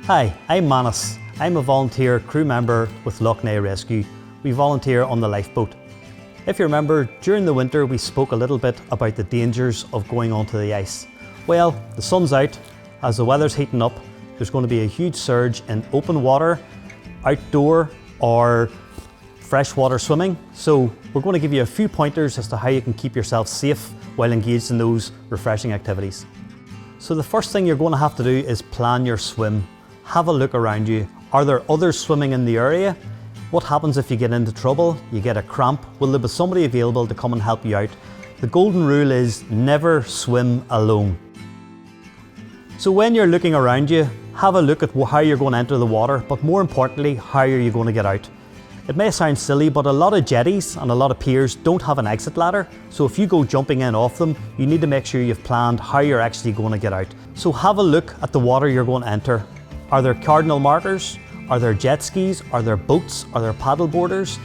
Hi, I'm Manus. I'm a volunteer crew member with Lough Neagh Rescue. We volunteer on the lifeboat. If you remember, during the winter we spoke a little bit about the dangers of going onto the ice. Well, the sun's out, as the weather's heating up, there's going to be a huge surge in open water, outdoor or freshwater swimming. So we're going to give you a few pointers as to how you can keep yourself safe while engaged in those refreshing activities. So the first thing you're going to have to do is plan your swim. Have a look around you. Are there others swimming in the area? What happens if you get into trouble? You get a cramp? Will there be somebody available to come and help you out? The golden rule is never swim alone. So when you're looking around you, have a look at how you're going to enter the water, but more importantly, how are you going to get out? It may sound silly, but a lot of jetties and a lot of piers don't have an exit ladder. So if you go jumping in off them, you need to make sure you've planned how you're actually going to get out. So have a look at the water you're going to enter. Are there cardinal markers? Are there jet skis? Are there boats? Are there paddle boarders?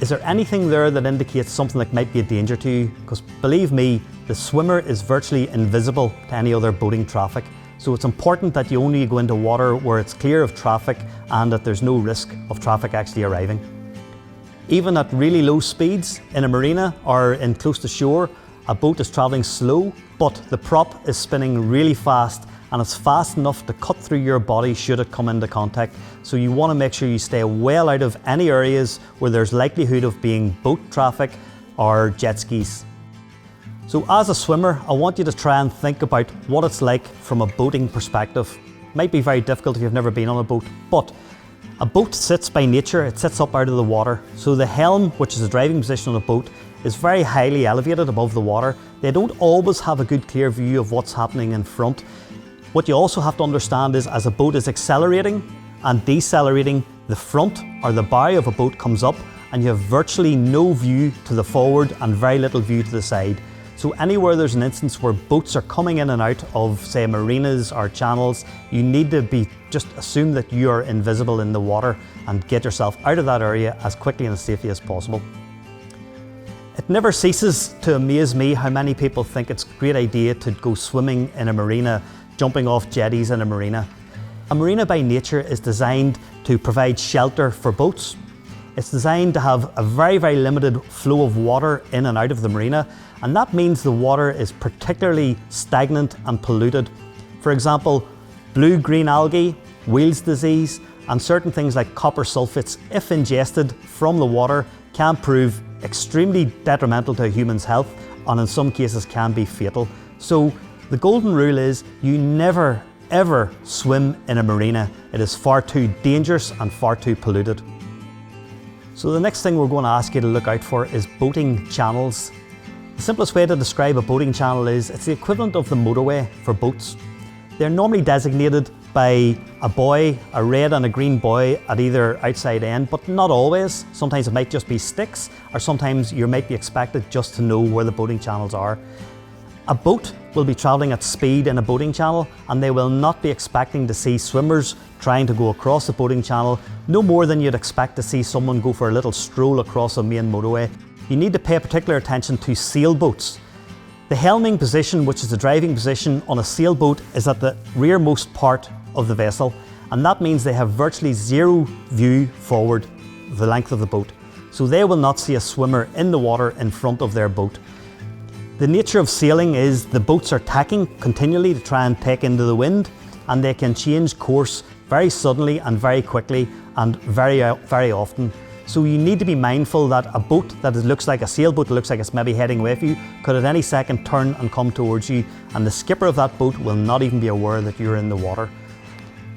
Is there anything there that indicates something that might be a danger to you? Because believe me, the swimmer is virtually invisible to any other boating traffic. So it's important that you only go into water where it's clear of traffic and that there's no risk of traffic actually arriving. Even at really low speeds in a marina or in close to shore, a boat is travelling slow, but the prop is spinning really fast, and it's fast enough to cut through your body should it come into contact. So you want to make sure you stay well out of any areas where there's likelihood of being boat traffic or jet skis. So as a swimmer, I want you to try and think about what it's like from a boating perspective. It might be very difficult if you've never been on a boat, but a boat sits by nature, it sits up out of the water. So the helm, which is the driving position on a boat, is very highly elevated above the water. They don't always have a good clear view of what's happening in front. What you also have to understand is as a boat is accelerating and decelerating, the front or the bow of a boat comes up and you have virtually no view to the forward and very little view to the side. So anywhere there's an instance where boats are coming in and out of, say, marinas or channels, you need to just assume that you are invisible in the water and get yourself out of that area as quickly and as safely as possible. It never ceases to amaze me how many people think it's a great idea to go swimming in a marina, jumping off jetties in a marina. A marina by nature is designed to provide shelter for boats. It's designed to have a very, very limited flow of water in and out of the marina, and that means the water is particularly stagnant and polluted. For example, blue-green algae, Weil's disease, and certain things like copper sulfates, if ingested from the water, can prove extremely detrimental to a human's health and in some cases can be fatal. So the golden rule is you never, ever swim in a marina. It is far too dangerous and far too polluted. So the next thing we're going to ask you to look out for is boating channels. The simplest way to describe a boating channel is it's the equivalent of the motorway for boats. They're normally designated by a buoy, a red and a green buoy at either outside end, but not always. Sometimes it might just be sticks, or sometimes you might be expected just to know where the boating channels are. A boat will be travelling at speed in a boating channel and they will not be expecting to see swimmers trying to go across the boating channel no more than you'd expect to see someone go for a little stroll across a main motorway. You need to pay particular attention to sailboats. The helming position, which is the driving position on a sailboat, is at the rearmost part of the vessel, and that means they have virtually zero view forward the length of the boat. So they will not see a swimmer in the water in front of their boat. The nature of sailing is the boats are tacking continually to try and take into the wind, and they can change course very suddenly and very quickly and very often. So you need to be mindful that a boat that looks like a sailboat, that looks like it's maybe heading away from you, could at any second turn and come towards you, and the skipper of that boat will not even be aware that you're in the water.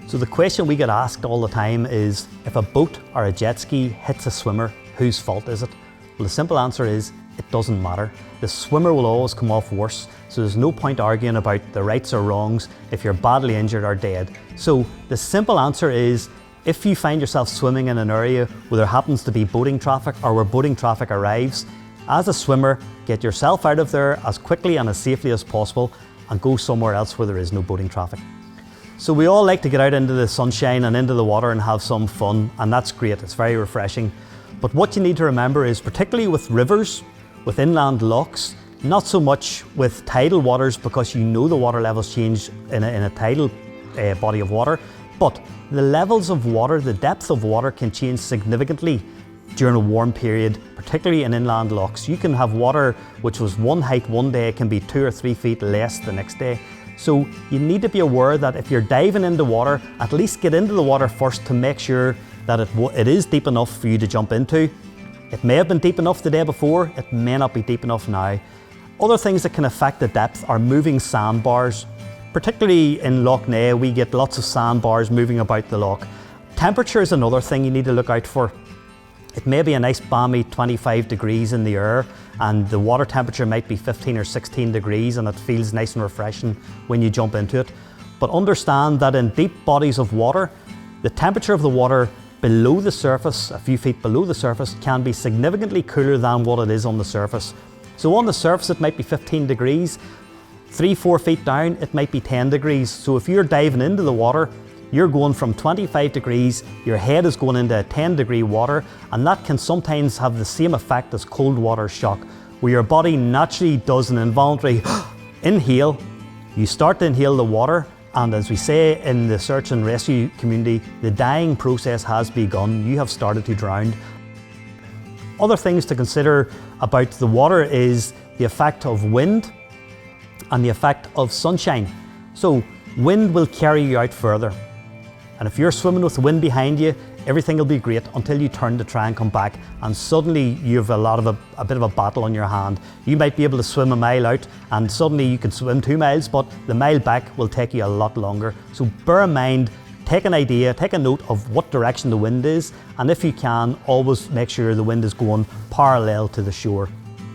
So the question we get asked all the time is, if a boat or a jet ski hits a swimmer, whose fault is it? Well, the simple answer is, it doesn't matter. The swimmer will always come off worse, so there's no point arguing about the rights or wrongs if you're badly injured or dead. So the simple answer is, if you find yourself swimming in an area where there happens to be boating traffic or where boating traffic arrives, as a swimmer, get yourself out of there as quickly and as safely as possible and go somewhere else where there is no boating traffic. So we all like to get out into the sunshine and into the water and have some fun, and that's great, it's very refreshing. But what you need to remember is, particularly with rivers, with inland lochs, not so much with tidal waters, because you know the water levels change in a tidal body of water, But the levels of water, the depth of water can change significantly during a warm period, particularly in inland lochs. You can have water which was one height one day, can be 2 or 3 feet less the next day. So you need to be aware that if you're diving into water, at least get into the water first to make sure that it is deep enough for you to jump into. It may have been deep enough the day before, it may not be deep enough now. Other things that can affect the depth are moving sandbars. Particularly in Loch Ness, we get lots of sandbars moving about the loch. Temperature is another thing you need to look out for. It may be a nice balmy 25 degrees in the air and the water temperature might be 15 or 16 degrees and it feels nice and refreshing when you jump into it. But understand that in deep bodies of water, the temperature of the water below the surface, a few feet below the surface, can be significantly cooler than what it is on the surface. So on the surface it might be 15 degrees, 3-4 feet down it might be 10 degrees. So if you're diving into the water, you're going from 25 degrees, your head is going into 10 degree water, and that can sometimes have the same effect as cold water shock, where your body naturally does an involuntary inhale. You start to inhale the water, and as we say in the search and rescue community, the dying process has begun. You have started to drown. Other things to consider about the water is the effect of wind and the effect of sunshine. So wind will carry you out further. And if you're swimming with the wind behind you, everything will be great until you turn to try and come back, and suddenly you have a bit of a battle on your hand. You might be able to swim a mile out and suddenly you can swim 2 miles, but the mile back will take you a lot longer. So bear in mind, take an idea, take a note of what direction the wind is, and if you can, always make sure the wind is going parallel to the shore.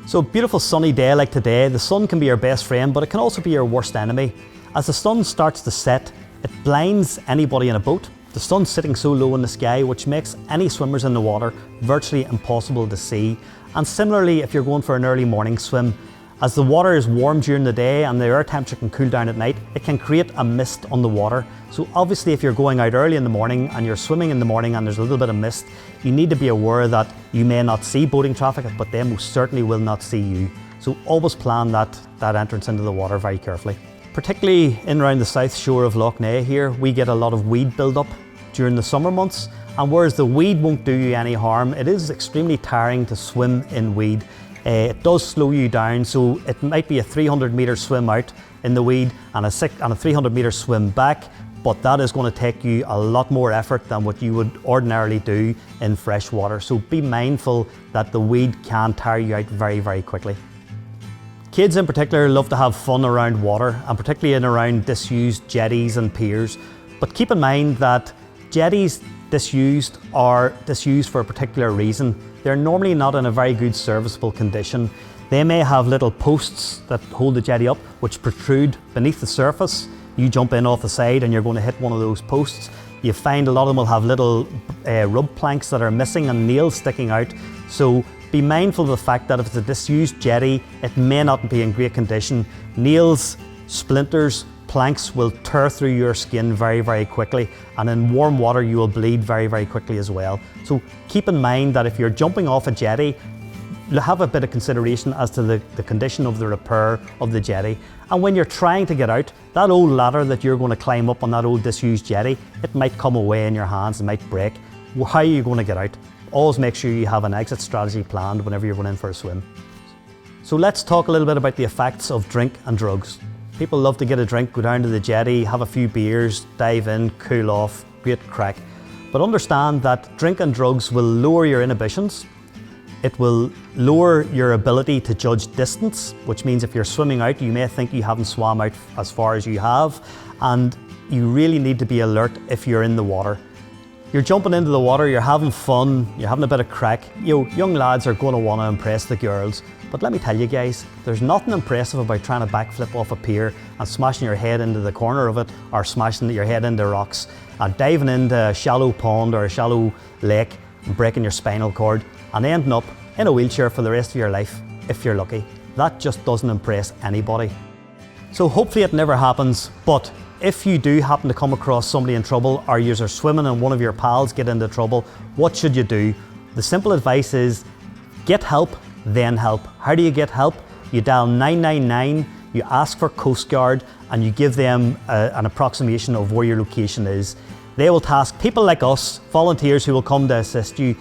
So a beautiful sunny day like today, the sun can be your best friend, but it can also be your worst enemy. As the sun starts to set, it blinds anybody in a boat. The sun's sitting so low in the sky, which makes any swimmers in the water virtually impossible to see. And similarly, if you're going for an early morning swim, as the water is warm during the day and the air temperature can cool down at night, it can create a mist on the water. So obviously if you're going out early in the morning and you're swimming in the morning and there's a little bit of mist, you need to be aware that you may not see boating traffic, but they most certainly will not see you. So always plan that entrance into the water very carefully. Particularly in around the south shore of Loch Ness here, we get a lot of weed build-up during the summer months, and whereas the weed won't do you any harm, it is extremely tiring to swim in weed. It does slow you down, so it might be a 300-metre swim out in the weed and a 300-metre swim back, but that is going to take you a lot more effort than what you would ordinarily do in fresh water. So be mindful that the weed can tire you out very, very quickly. Kids in particular love to have fun around water, and particularly in around disused jetties and piers. But keep in mind that jetties disused are disused for a particular reason. They're normally not in a very good serviceable condition. They may have little posts that hold the jetty up which protrude beneath the surface. You jump in off the side and you're going to hit one of those posts. You find a lot of them will have little rub planks that are missing and nails sticking out. So be mindful of the fact that if it's a disused jetty, it may not be in great condition. Nails, splinters, planks will tear through your skin very, very quickly, and in warm water you will bleed very, very quickly as well. So keep in mind that if you're jumping off a jetty, have a bit of consideration as to the condition of the repair of the jetty. And when you're trying to get out, that old ladder that you're going to climb up on that old disused jetty, it might come away in your hands, it might break. How are you going to get out? Always make sure you have an exit strategy planned whenever you're going in for a swim. So let's talk a little bit about the effects of drink and drugs. People love to get a drink, go down to the jetty, have a few beers, dive in, cool off, great crack. But understand that drink and drugs will lower your inhibitions. It will lower your ability to judge distance, which means if you're swimming out, you may think you haven't swam out as far as you have, and you really need to be alert if you're in the water. You're jumping into the water, you're having fun, you're having a bit of crack. Young lads are going to want to impress the girls. But let me tell you guys, there's nothing impressive about trying to backflip off a pier and smashing your head into the corner of it, or smashing your head into rocks, and diving into a shallow pond or a shallow lake and breaking your spinal cord and ending up in a wheelchair for the rest of your life, if you're lucky. That just doesn't impress anybody. So hopefully it never happens, but if you do happen to come across somebody in trouble, or you are swimming and one of your pals get into trouble, what should you do? The simple advice is get help, then help. How do you get help? You dial 999, you ask for Coast Guard, and you give them an approximation of where your location is. They will task people like us, volunteers who will come to assist you.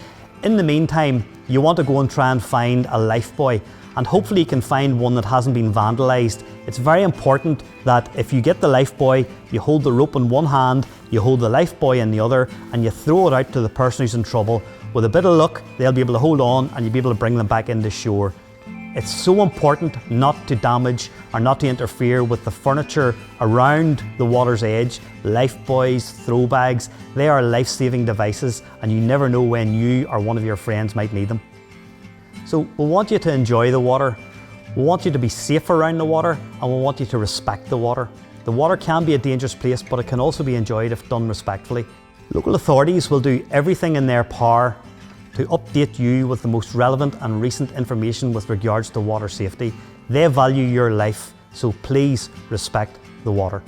In the meantime, you want to go and try and find a lifebuoy, and hopefully you can find one that hasn't been vandalised. It's very important that if you get the lifebuoy, you hold the rope in one hand, you hold the lifebuoy in the other, and you throw it out to the person who's in trouble. With a bit of luck, they'll be able to hold on and you'll be able to bring them back into shore. It's so important not to damage or not to interfere with the furniture around the water's edge. Lifebuoys, throw bags, they are life-saving devices, and you never know when you or one of your friends might need them. So we want you to enjoy the water, we want you to be safe around the water, and we want you to respect the water. The water can be a dangerous place, but it can also be enjoyed if done respectfully. Local authorities will do everything in their power to update you with the most relevant and recent information with regards to water safety. They value your life, so please respect the water.